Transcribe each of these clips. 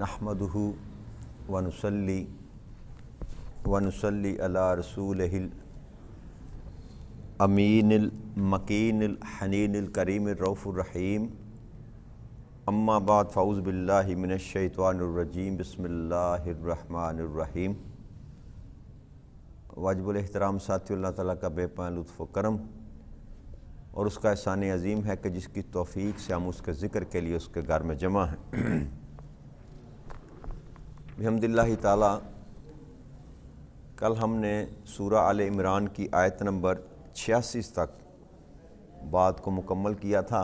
نحمدہ ونصلی علی رسولہ الامین المکین الحنین الکریم الرؤوف الرحیم اما بعد فاعوذ باللہ من الشیطان الرجیم بسم اللہ الرحمن الرحیم۔ واجب الاحترام ساتھی اللہ تعالیٰ کا بے پناہ لطف و کرم اور اس کا احسان عظیم ہے کہ جس کی توفیق سے ہم اس کے ذکر کے لیے اس کے گھر میں جمع ہیں۔ بحمد اللہ تعالیٰ کل ہم نے سورہ آل عمران کی آیت نمبر 86 تک بات کو مکمل کیا تھا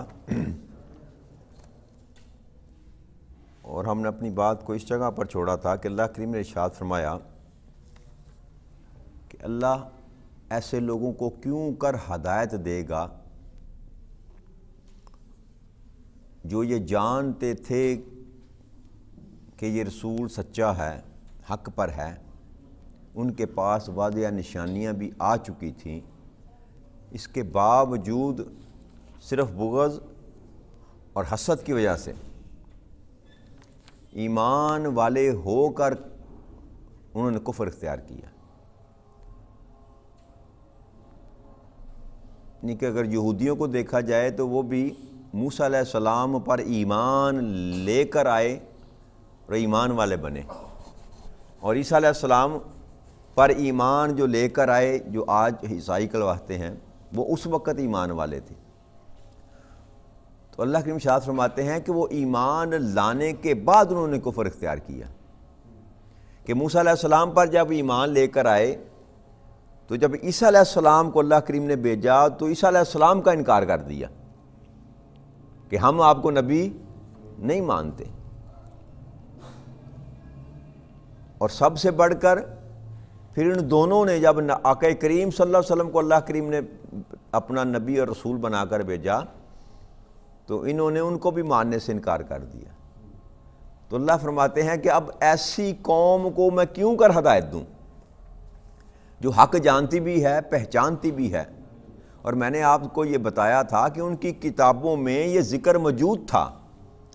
اور ہم نے اپنی بات کو اس جگہ پر چھوڑا تھا کہ اللہ کریم نے ارشاد فرمایا کہ اللہ ایسے لوگوں کو کیوں کر ہدایت دے گا جو یہ جانتے تھے کہ یہ رسول سچا ہے، حق پر ہے، ان کے پاس واضح نشانیاں بھی آ چکی تھیں، اس کے باوجود صرف بغض اور حسد کی وجہ سے ایمان والے ہو کر انہوں نے کفر اختیار کیا۔ یعنی کہ اگر یہودیوں کو دیکھا جائے تو وہ بھی موسیٰ علیہ السلام پر ایمان لے کر آئے اور ایمان والے بنے، اور عیسیٰ علیہ السلام پر ایمان جو لے کر آئے جو آج عیسائی کہلواتے ہیں وہ اس وقت ایمان والے تھے۔ تو اللہ کریم ارشاد فرماتے ہیں کہ وہ ایمان لانے کے بعد انہوں نے کفر اختیار کیا کہ موسیٰ علیہ السلام پر جب ایمان لے کر آئے تو جب عیسیٰ علیہ السلام کو اللہ کریم نے بھیجا تو عیسیٰ علیہ السلام کا انکار کر دیا کہ ہم آپ کو نبی نہیں مانتے، اور سب سے بڑھ کر پھر ان دونوں نے جب آقا کریم صلی اللہ علیہ وسلم کو اللہ کریم نے اپنا نبی اور رسول بنا کر بھیجا تو انہوں نے ان کو بھی ماننے سے انکار کر دیا۔ تو اللہ فرماتے ہیں کہ اب ایسی قوم کو میں کیوں کر ہدایت دوں جو حق جانتی بھی ہے، پہچانتی بھی ہے، اور میں نے آپ کو یہ بتایا تھا کہ ان کی کتابوں میں یہ ذکر موجود تھا،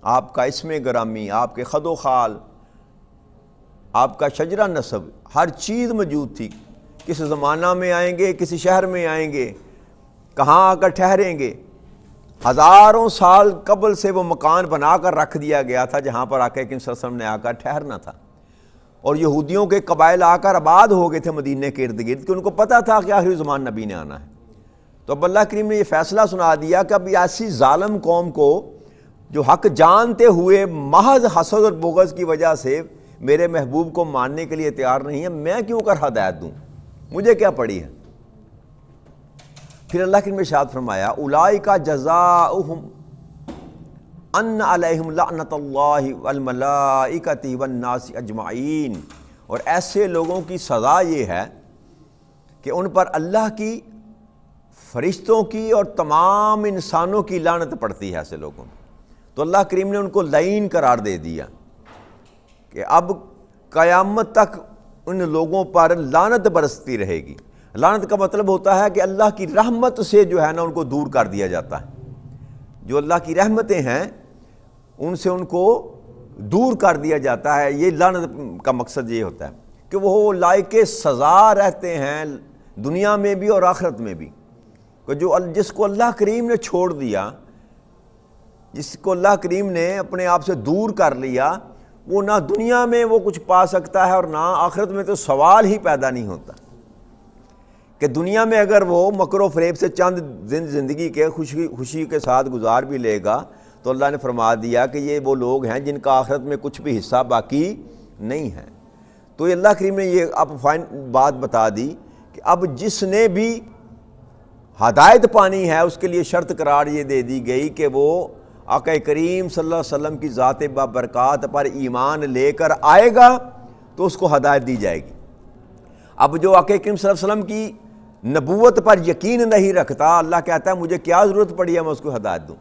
آپ کا اسم گرامی، آپ کے خد و خال، آپ کا شجرہ نسب، ہر چیز موجود تھی، کس زمانہ میں آئیں گے، کسی شہر میں آئیں گے، کہاں آ کر ٹھہریں گے، ہزاروں سال قبل سے وہ مکان بنا کر رکھ دیا گیا تھا جہاں پر آقا کریم صلی اللہ علیہ وسلم نے آ کر ٹھہرنا تھا، اور یہودیوں کے قبائل آ کر آباد ہو گئے تھے مدینے کے ارد گرد کہ ان کو پتہ تھا کہ آخری زمان نبی نے آنا ہے۔ تو اب اللہ کریم نے یہ فیصلہ سنا دیا کہ اب ایسی ظالم قوم کو جو حق جانتے ہوئے محض حسد اور بغض کی وجہ سے میرے محبوب کو ماننے کے لیے تیار نہیں ہے، میں کیوں کر ہدایت دوں، مجھے کیا پڑی ہے۔ پھر اللہ کریم نے ارشاد فرمایا اولئک جزاؤہم ان علیہم لعنت اللہ والملائکۃ والناس اجمعین، اور ایسے لوگوں کی سزا یہ ہے کہ ان پر اللہ کی، فرشتوں کی اور تمام انسانوں کی لعنت پڑتی ہے ایسے لوگوں میں۔ تو اللہ کریم نے ان کو لعین قرار دے دیا کہ اب قیامت تک ان لوگوں پر لعنت برستی رہے گی۔ لعنت کا مطلب ہوتا ہے کہ اللہ کی رحمت سے جو ہے نا ان کو دور کر دیا جاتا ہے، جو اللہ کی رحمتیں ہیں ان سے ان کو دور کر دیا جاتا ہے۔ یہ لعنت کا مقصد یہ ہوتا ہے کہ وہ لائق سزا رہتے ہیں دنیا میں بھی اور آخرت میں بھی، کہ جس کو اللہ کریم نے چھوڑ دیا، جس کو اللہ کریم نے اپنے آپ سے دور کر لیا، وہ نہ دنیا میں وہ کچھ پا سکتا ہے اور نہ آخرت میں، تو سوال ہی پیدا نہیں ہوتا کہ دنیا میں اگر وہ مکر و فریب سے چند دن زندگی کے خوشی کے ساتھ گزار بھی لے گا تو اللہ نے فرما دیا کہ یہ وہ لوگ ہیں جن کا آخرت میں کچھ بھی حصہ باقی نہیں ہے۔ تو یہ اللہ کریم نے یہ اب بات بتا دی کہ اب جس نے بھی ہدایت پانی ہے اس کے لیے شرط قرار یہ دے دی گئی کہ وہ آقا کریم صلی اللہ علیہ وسلم کی ذات بابرکات پر ایمان لے کر آئے گا تو اس کو ہدایت دی جائے گی۔ اب جو آقا کریم صلی اللہ علیہ وسلم کی نبوت پر یقین نہیں رکھتا، اللہ کہتا ہے مجھے کیا ضرورت پڑی ہے میں اس کو ہدایت دوں۔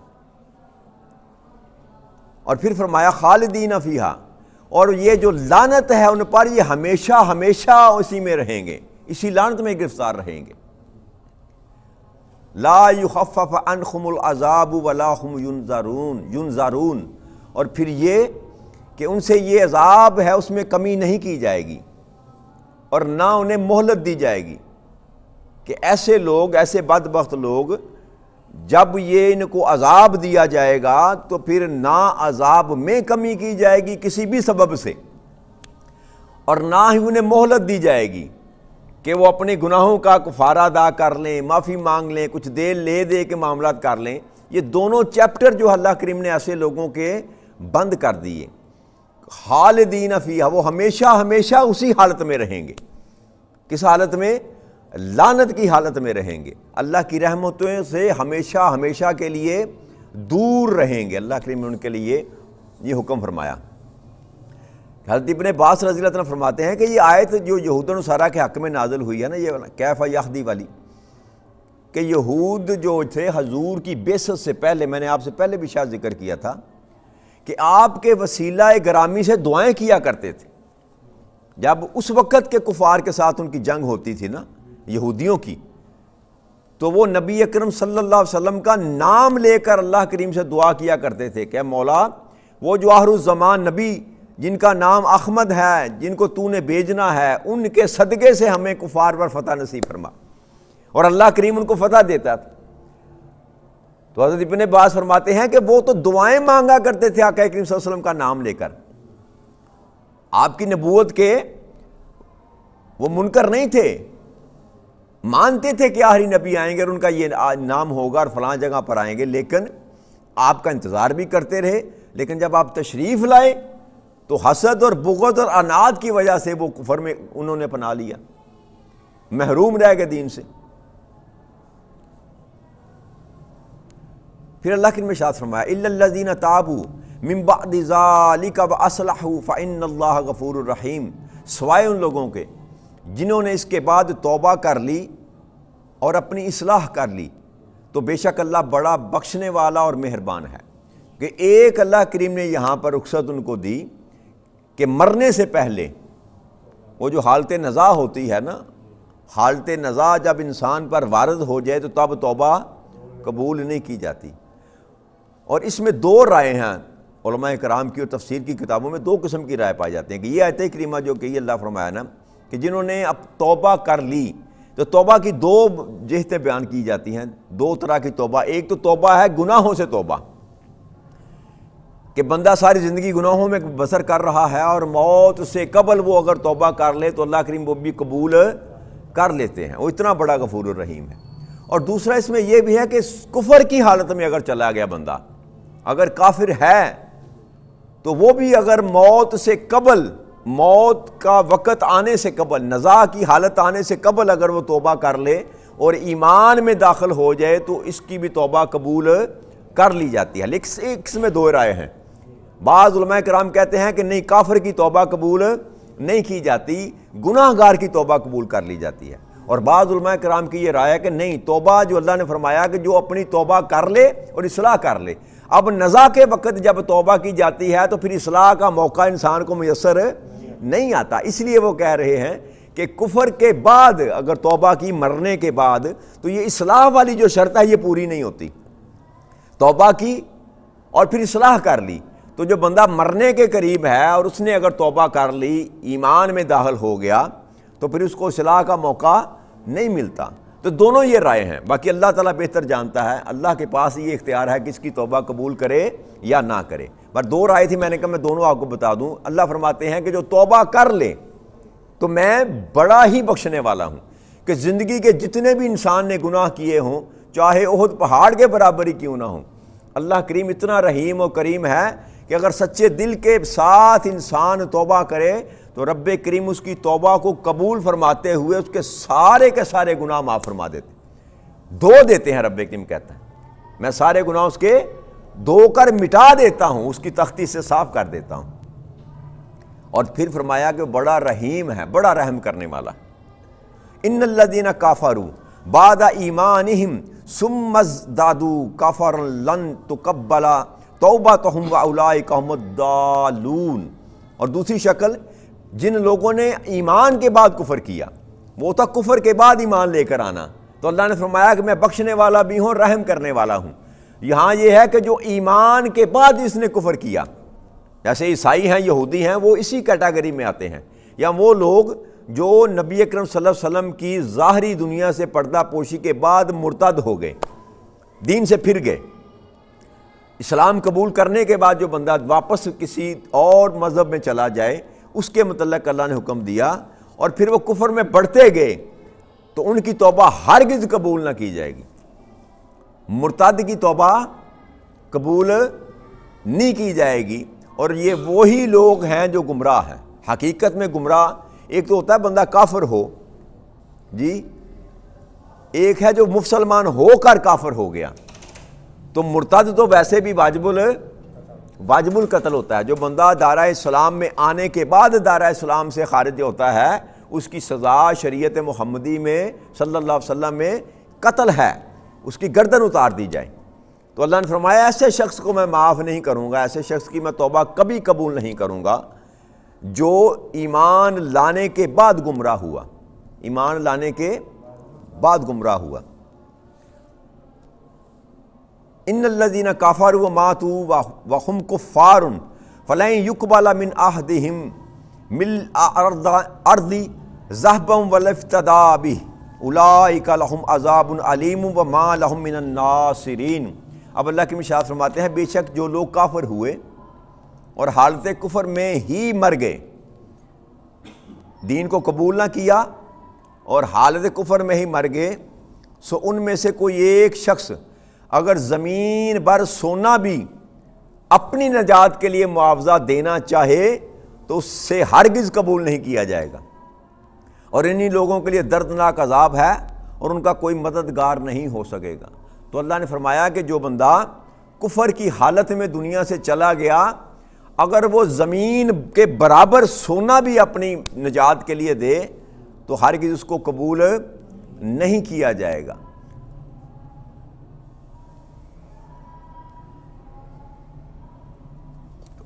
اور پھر فرمایا خالدین فیہا، اور یہ جو لعنت ہے ان پر یہ ہمیشہ ہمیشہ اسی میں رہیں گے، اسی لعنت میں گرفتار رہیں گے۔ لا یخفف عنہم العذاب ولا هم ینظرون، اور پھر یہ کہ ان سے یہ عذاب ہے اس میں کمی نہیں کی جائے گی اور نہ انہیں مہلت دی جائے گی، کہ ایسے لوگ، ایسے بدبخت لوگ جب یہ ان کو عذاب دیا جائے گا تو پھر نہ عذاب میں کمی کی جائے گی کسی بھی سبب سے، اور نہ ہی انہیں مہلت دی جائے گی کہ وہ اپنے گناہوں کا کفارہ ادا کر لیں، معافی مانگ لیں، کچھ دے لے دے کے معاملات کر لیں۔ یہ دونوں چیپٹر جو اللہ کریم نے ایسے لوگوں کے بند کر دیے، خالدین فیہا، وہ ہمیشہ ہمیشہ اسی حالت میں رہیں گے۔ کس حالت میں؟ لعنت کی حالت میں رہیں گے، اللہ کی رحمتوں سے ہمیشہ ہمیشہ کے لیے دور رہیں گے۔ اللہ کریم نے ان کے لیے یہ حکم فرمایا۔ حضرت ابن عباس رضی اللہ عنہ فرماتے ہیں کہ یہ آیت جو یہود و نصارہ کے حق میں نازل ہوئی ہے نا، یہ کیف یہدی والی، کہ یہود جو تھے حضور کی بعثت سے پہلے، میں نے آپ سے پہلے بھی شاید ذکر کیا تھا کہ آپ کے وسیلہ گرامی سے دعائیں کیا کرتے تھے۔ جب اس وقت کے کفار کے ساتھ ان کی جنگ ہوتی تھی نا، یہودیوں کی، تو وہ نبی اکرم صلی اللہ علیہ وسلم کا نام لے کر اللہ کریم سے دعا کیا کرتے تھے کہ مولا وہ جو آخر الزمان نبی جن کا نام احمد ہے، جن کو تو نے بھیجنا ہے، ان کے صدقے سے ہمیں کفار پر فتح نصیب فرما، اور اللہ کریم ان کو فتح دیتا تھا۔ تو حضرت ابن عباس فرماتے ہیں کہ وہ تو دعائیں مانگا کرتے تھے آقا کریم صلی اللہ علیہ وسلم کا نام لے کر، آپ کی نبوت کے وہ منکر نہیں تھے، مانتے تھے کہ آخری نبی آئیں گے اور ان کا یہ نام ہوگا اور فلاں جگہ پر آئیں گے، لیکن آپ کا انتظار بھی کرتے رہے۔ لیکن جب آپ تشریف لائے تو حسد اور بغض اور عناد کی وجہ سے وہ کفر میں انہوں نے پناہ لیا، محروم رہ گئے دین سے۔ پھر اللہ کی ارشاد فرمایا الا الذین تابوا من بعد ذلک واصلحوا فان اللہ غفور رحیم، سوائے ان لوگوں کے جنہوں نے اس کے بعد توبہ کر لی اور اپنی اصلاح کر لی تو بے شک اللہ بڑا بخشنے والا اور مہربان ہے۔ کہ ایک اللہ کریم نے یہاں پر رخصت ان کو دی کہ مرنے سے پہلے وہ جو حالت نزاع ہوتی ہے نا، حالت نزاع جب انسان پر وارد ہو جائے تو تب توبہ قبول نہیں کی جاتی۔ اور اس میں دو رائے ہیں علماء کرام کی، اور تفسیر کی کتابوں میں دو قسم کی رائے پائی جاتی ہیں کہ یہ آیت کریمہ جو کہ اللہ فرمایا نا کہ جنہوں نے اب توبہ کر لی، تو توبہ کی دو جہتیں بیان کی جاتی ہیں، دو طرح کی توبہ۔ ایک تو توبہ ہے گناہوں سے توبہ، کہ بندہ ساری زندگی گناہوں میں بسر کر رہا ہے اور موت سے قبل وہ اگر توبہ کر لے تو اللہ کریم وہ بھی قبول کر لیتے ہیں، وہ اتنا بڑا غفور الرحیم ہے۔ اور دوسرا اس میں یہ بھی ہے کہ کفر کی حالت میں اگر چلا گیا بندہ، اگر کافر ہے تو وہ بھی اگر موت سے قبل، موت کا وقت آنے سے قبل، نزاع کی حالت آنے سے قبل اگر وہ توبہ کر لے اور ایمان میں داخل ہو جائے تو اس کی بھی توبہ قبول کر لی جاتی ہے۔ لیکن اس میں دو رائے ہیں، بعض علماء کرام کہتے ہیں کہ نہیں، کافر کی توبہ قبول نہیں کی جاتی، گناہ گار کی توبہ قبول کر لی جاتی ہے۔ اور بعض علماء کرام کی یہ رائے ہے کہ نہیں، توبہ جو اللہ نے فرمایا کہ جو اپنی توبہ کر لے اور اصلاح کر لے، اب نزاع کے وقت جب توبہ کی جاتی ہے تو پھر اصلاح کا موقع انسان کو میسر نہیں آتا، اس لیے وہ کہہ رہے ہیں کہ کفر کے بعد اگر توبہ کی مرنے کے بعد تو یہ اصلاح والی جو شرط ہے یہ پوری نہیں ہوتی۔ توبہ کی اور پھر اصلاح کر لی تو جو بندہ مرنے کے قریب ہے اور اس نے اگر توبہ کر لی، ایمان میں داخل ہو گیا، تو پھر اس کو اصلاح کا موقع نہیں ملتا۔ تو دونوں یہ رائے ہیں، باقی اللہ تعالیٰ بہتر جانتا ہے، اللہ کے پاس یہ اختیار ہے کہ اس کی توبہ قبول کرے یا نہ کرے۔ پر دو رائے تھی، میں نے کہا میں دونوں آپ کو بتا دوں۔ اللہ فرماتے ہیں کہ جو توبہ کر لے تو میں بڑا ہی بخشنے والا ہوں، کہ زندگی کے جتنے بھی انسان نے گناہ کیے ہوں، چاہے احد پہاڑ کے برابر ہی کیوں نہ ہوں، اللہ کریم اتنا رحیم و کریم ہے کہ اگر سچے دل کے ساتھ انسان توبہ کرے تو رب کریم اس کی توبہ کو قبول فرماتے ہوئے اس کے سارے گناہ معاف فرما دیتے، دھو دیتے ہیں۔ رب کریم کہتا ہے میں سارے گناہ اس کے دھو کر مٹا دیتا ہوں، اس کی تختی سے صاف کر دیتا ہوں۔ اور پھر فرمایا کہ بڑا رحیم ہے، بڑا رحم کرنے والا۔ ان الذین کافروا بعد ایمانہم ثم ازدادوا کفرا لن تقبل توبتہم واولئک هم الضالون۔ اور دوسری شکل، جن لوگوں نے ایمان کے بعد کفر کیا، وہ تھا کفر کے بعد ایمان لے کر آنا، تو اللہ نے فرمایا کہ میں بخشنے والا بھی ہوں، رحم کرنے والا ہوں۔ یہاں یہ ہے کہ جو ایمان کے بعد اس نے کفر کیا جیسے عیسائی ہیں، یہودی ہیں، وہ اسی کیٹیگری میں آتے ہیں، یا وہ لوگ جو نبی اکرم صلی اللہ علیہ وسلم کی ظاہری دنیا سے پردہ پوشی کے بعد مرتد ہو گئے، دین سے پھر گئے۔ اسلام قبول کرنے کے بعد جو بندہ واپس کسی اور مذہب میں چلا جائے، اس کے متعلق اللہ نے حکم دیا، اور پھر وہ کفر میں بڑھتے گئے تو ان کی توبہ ہرگز قبول نہ کی جائے گی۔ مرتد کی توبہ قبول نہیں کی جائے گی، اور یہ وہی لوگ ہیں جو گمراہ ہیں۔ حقیقت میں گمراہ ایک تو ہوتا ہے بندہ کافر ہو جی، ایک ہے جو مسلمان ہو کر کافر ہو گیا۔ تو مرتد تو ویسے بھی واجب القتل ہوتا ہے۔ جو بندہ دائرہ اسلام میں آنے کے بعد دائرہ اسلام سے خارج ہوتا ہے، اس کی سزا شریعت محمدی میں صلی اللہ علیہ وسلم میں قتل ہے، اس کی گردن اتار دی جائے۔ تو اللہ نے فرمایا ایسے شخص کو میں معاف نہیں کروں گا، ایسے شخص کی میں توبہ کبھی قبول نہیں کروں گا جو ایمان لانے کے بعد گمراہ ہوا، ایمان لانے کے بعد گمراہ ہوا۔ ان الذین کفروا وماتوا وهم کفار فلن يقبل من احدهم ملء الارض ذهبا ولا افتدى به اولئک لهم عذاب علیم وما لهم من الناصرین۔ اب اللہ کی ارشاد فرماتے ہیں بے شک جو لوگ کافر ہوئے اور حالت کفر میں ہی مر گئے، دین کو قبول نہ کیا اور حالت کفر میں ہی مر گئے، سو ان میں سے کوئی ایک شخص اگر زمین بھر سونا بھی اپنی نجات کے لیے معاوضہ دینا چاہے تو اس سے ہرگز قبول نہیں کیا جائے گا، اور انہی لوگوں کے لیے دردناک عذاب ہے اور ان کا کوئی مددگار نہیں ہو سکے گا۔ تو اللہ نے فرمایا کہ جو بندہ کفر کی حالت میں دنیا سے چلا گیا، اگر وہ زمین کے برابر سونا بھی اپنی نجات کے لیے دے تو ہرگز اس کو قبول نہیں کیا جائے گا۔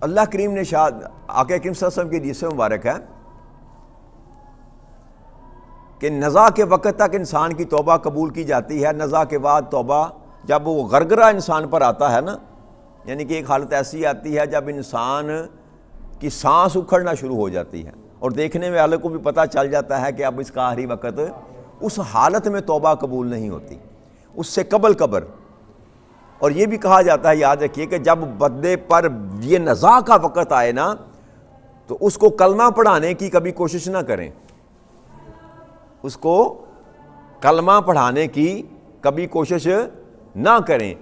اللہ کریم نے آقا کریم صلی اللہ علیہ وسلم کی حدیث مبارک ہے کہ نزا کے وقت تک انسان کی توبہ قبول کی جاتی ہے، نزا کے بعد توبہ جب وہ غرغرہ انسان پر آتا ہے نا، یعنی کہ ایک حالت ایسی آتی ہے جب انسان کی سانس اکھڑنا شروع ہو جاتی ہے اور دیکھنے والے کو بھی پتہ چل جاتا ہے کہ اب اس کا آخری وقت، اس حالت میں توبہ قبول نہیں ہوتی، اس سے قبل۔ اور یہ بھی کہا جاتا ہے، یاد رکھیے کہ جب بندے پر یہ نزا کا وقت آئے نا تو اس کو کلمہ پڑھانے کی کبھی کوشش نہ کریں، اس کو کلمہ پڑھانے کی کبھی کوشش نہ کریں۔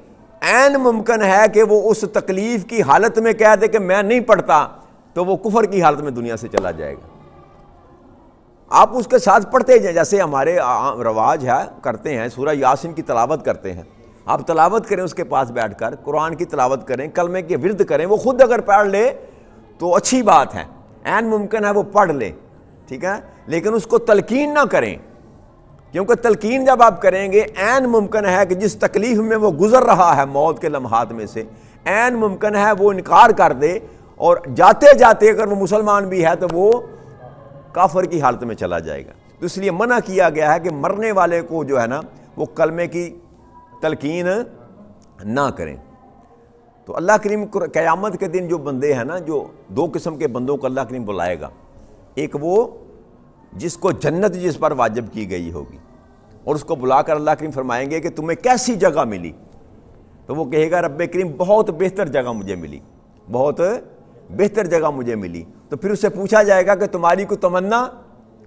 عین ممکن ہے کہ وہ اس تکلیف کی حالت میں کہہ دے کہ میں نہیں پڑھتا، تو وہ کفر کی حالت میں دنیا سے چلا جائے گا۔ آپ اس کے ساتھ پڑھتے جائیں، جیسے ہمارے رواج ہے، کرتے ہیں، سورہ یاسین کی تلاوت کرتے ہیں، آپ تلاوت کریں اس کے پاس بیٹھ کر، قرآن کی تلاوت کریں، کلمے کے ورد کریں، وہ خود اگر پڑھ لے تو اچھی بات ہے، عین ممکن ہے وہ پڑھ لے، ٹھیک ہے، لیکن اس کو تلقین نہ کریں، کیونکہ تلقین جب آپ کریں گے عین ممکن ہے کہ جس تکلیف میں وہ گزر رہا ہے موت کے لمحات میں سے، عین ممکن ہے وہ انکار کر دے اور جاتے جاتے اگر وہ مسلمان بھی ہے تو وہ کافر کی حالت میں چلا جائے گا۔ تو اس لیے منع کیا گیا ہے کہ مرنے والے کو جو ہے نا وہ کلمے کی تلقین نہ کریں۔ تو اللہ کریم قیامت کے دن جو بندے ہیں نا، جو دو قسم کے بندوں کو اللہ کریم بلائے گا، ایک وہ جس کو جنت جس پر واجب کی گئی ہوگی، اور اس کو بلا کر اللہ کریم فرمائیں گے کہ تمہیں کیسی جگہ ملی، تو وہ کہے گا رب کریم بہت بہتر جگہ مجھے ملی، بہت بہتر جگہ مجھے ملی۔ تو پھر اس سے پوچھا جائے گا کہ تمہاری کوئی تمنا،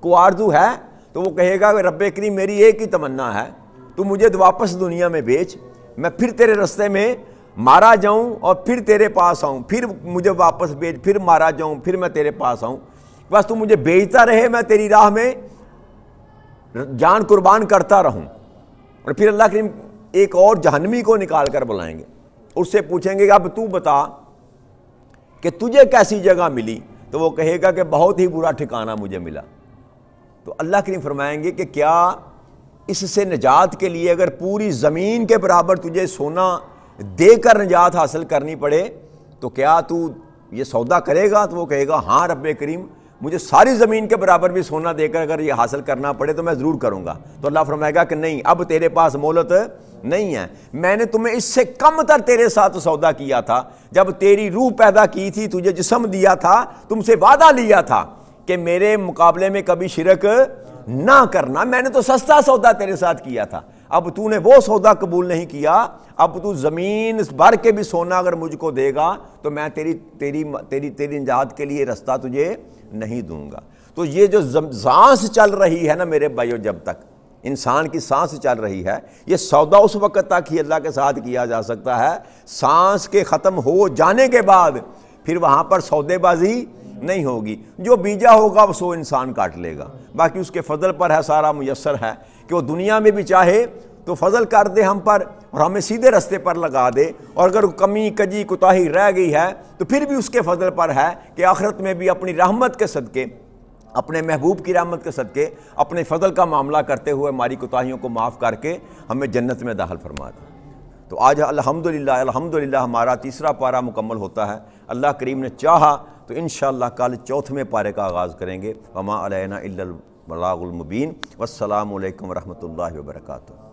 کوئی آرزو ہے؟ تو وہ کہے گا کہ رب کریم میری ایک ہی تمنا ہے، تو مجھے واپس دنیا میں بھیج، میں پھر تیرے رستے میں مارا جاؤں اور پھر تیرے پاس آؤں، پھر مجھے واپس بھیج، پھر مارا جاؤں، پھر میں تیرے پاس آؤں، بس تو مجھے بھیجتا رہے، میں تیری راہ میں جان قربان کرتا رہوں۔ اور پھر اللہ کریم ایک اور جہنمی کو نکال کر بلائیں گے، اس سے پوچھیں گے کہ اب تو بتا کہ تجھے کیسی جگہ ملی، تو وہ کہے گا کہ بہت ہی برا ٹھکانہ مجھے ملا۔ تو اللہ کریم فرمائیں گے کہ کیا اس سے نجات کے لیے اگر پوری زمین کے برابر تجھے سونا دے کر نجات حاصل کرنی پڑے تو کیا تو یہ سودا کرے گا؟ تو وہ کہے گا ہاں رب کریم مجھے ساری زمین کے برابر بھی سونا دے کر اگر یہ حاصل کرنا پڑے تو میں ضرور کروں گا. تو اللہ فرمائے گا کہ نہیں، اب تیرے پاس مہلت نہیں ہے. میں نے تمہیں اس سے کم تر تیرے ساتھ سودا کیا تھا. جب تیری روح پیدا کی تھی، تجھے جسم دیا تھا، تم سے وعدہ لیا تھا کہ میرے مقابلے میں کبھی شرک نہ کرنا. میں نے تو سستا سودا تیرے ساتھ کیا تھا. اب تو نے وہ سودا قبول نہیں کیا. اب تو زمین بھر کے بھی سونا اگر مجھ کو دے گا تو میں تیری نجات کے لیے رستہ تجھے نہیں دوں گا. تو یہ جو سانس چل رہی ہے نا میرے بھائیو، جب تک انسان کی سانس چل رہی ہے، یہ سودا اس وقت تک ہی اللہ کے ساتھ کیا جا سکتا ہے. سانس کے ختم ہو جانے کے بعد پھر وہاں پر سودے بازی نہیں ہوگی. جو بیجا ہوگا وہ سو انسان کاٹ لے گا. باقی اس کے فضل پر ہے، سارا میسر ہے کہ وہ دنیا میں بھی چاہے تو فضل کر دے ہم پر اور ہمیں سیدھے رستے پر لگا دے، اور اگر کمی کجی کوتاہی رہ گئی ہے تو پھر بھی اس کے فضل پر ہے کہ آخرت میں بھی اپنی رحمت کے صدقے، اپنے محبوب کی رحمت کے صدقے، اپنے فضل کا معاملہ کرتے ہوئے ہماری کوتاہیوں کو معاف کر کے ہمیں جنت میں داخل فرما دے. تو آج الحمدللہ ہمارا تیسرا پارہ مکمل ہوتا ہے. اللہ کریم نے چاہا تو انشاءاللہ کل چوتھویں پارے کا آغاز کریں گے. وما علینا الا البلاغ المبین. والسلام علیکم ورحمۃ اللہ وبرکاتہ.